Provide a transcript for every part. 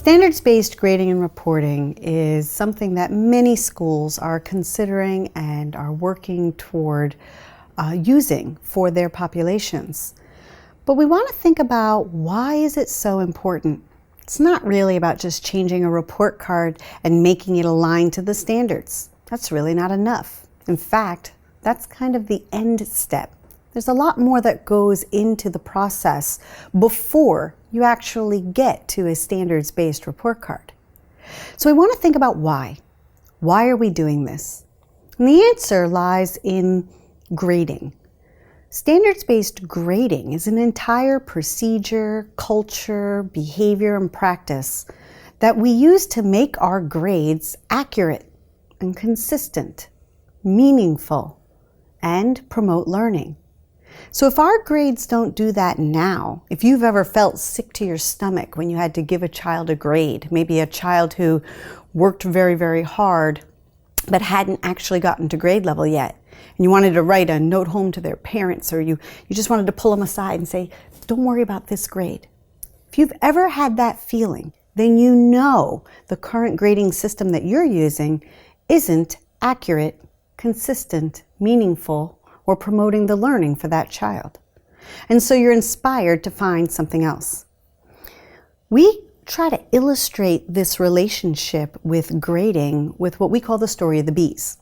Standards-based grading and reporting is something that many schools are considering and are working toward using for their populations. But we want to think about, why is it so important? It's not really about just changing a report card and making it align to the standards. That's really not enough. In fact, that's kind of the end step. There's a lot more that goes into the process before you actually get to a standards-based report card. So we want to think about why. Why are we doing this? And the answer lies in grading. Standards-based grading is an entire procedure, culture, behavior, and practice that we use to make our grades accurate and consistent, meaningful, and promote learning. So if our grades don't do that now, if you've ever felt sick to your stomach when you had to give a child a grade, maybe a child who worked very, very hard but hadn't actually gotten to grade level yet, and you wanted to write a note home to their parents, or you just wanted to pull them aside and say, don't worry about this grade. If you've ever had that feeling, then you know the current grading system that you're using isn't accurate, consistent, meaningful, or promoting the learning for that child. And so you're inspired to find something else. We try to illustrate this relationship with grading with what we call the story of the bees.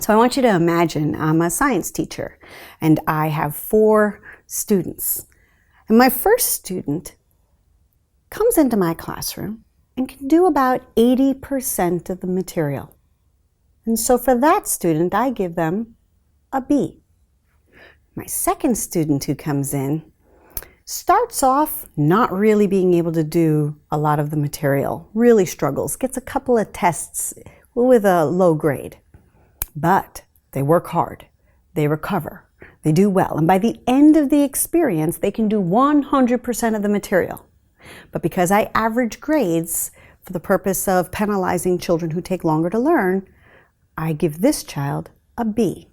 So I want you to imagine I'm a science teacher and I have 4 students. And my first student comes into my classroom and can do about 80% of the material. And so for that student, I give them a B. My second student who comes in starts off not really being able to do a lot of the material, really struggles, gets a couple of tests with a low grade. But they work hard, they recover, they do well, and by the end of the experience, they can do 100% of the material. But because I average grades for the purpose of penalizing children who take longer to learn, I give this child a B.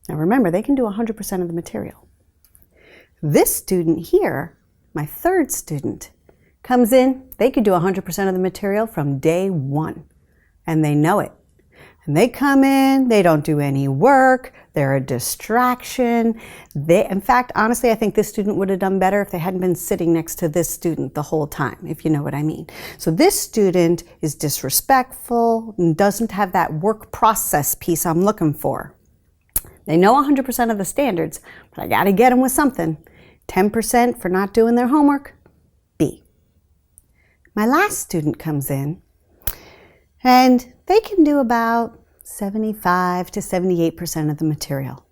Now remember, they can do 100% of the material. This student here, my third student, comes in, they could do 100% of the material from day 1, and they know it. And they come in, they don't do any work, they're a distraction. In fact, honestly, I think this student would have done better if they hadn't been sitting next to this student the whole time, if you know what I mean. So this student is disrespectful and doesn't have that work process piece I'm looking for. They know 100% of the standards, but I got to get them with something. 10% for not doing their homework, B. My last student comes in, and they can do about 75 to 78% of the material.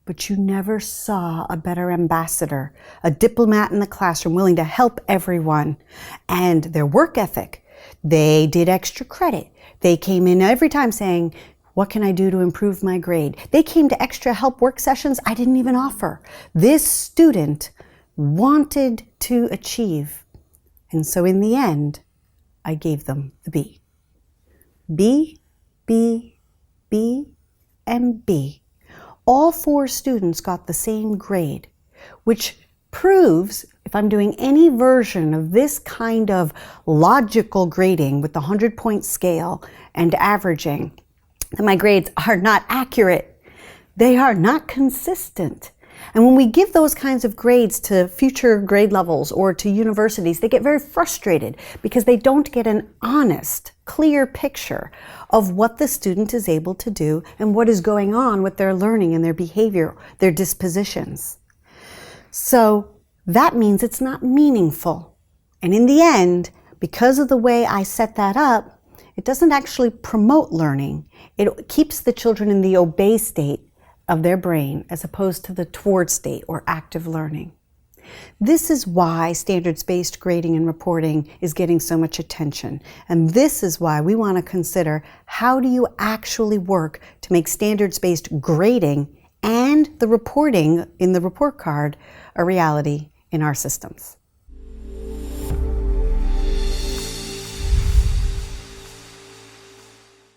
But you never saw a better ambassador, a diplomat in the classroom willing to help everyone. And their work ethic, they did extra credit. They came in every time saying, what can I do to improve my grade? They came to extra help work sessions I didn't even offer. This student wanted to achieve. And so in the end, I gave them the B. B, B, B, and B. All 4 students got the same grade, which proves, if I'm doing any version of this kind of logical grading with the 100-point scale and averaging, that my grades are not accurate. They are not consistent. And when we give those kinds of grades to future grade levels or to universities, they get very frustrated because they don't get an honest, clear picture of what the student is able to do and what is going on with their learning and their behavior, their dispositions. So that means it's not meaningful. And in the end, because of the way I set that up, it doesn't actually promote learning. It keeps the children in the obey state of their brain as opposed to the toward state or active learning. This is why standards-based grading and reporting is getting so much attention. And this is why we want to consider, how do you actually work to make standards-based grading and the reporting in the report card a reality in our systems?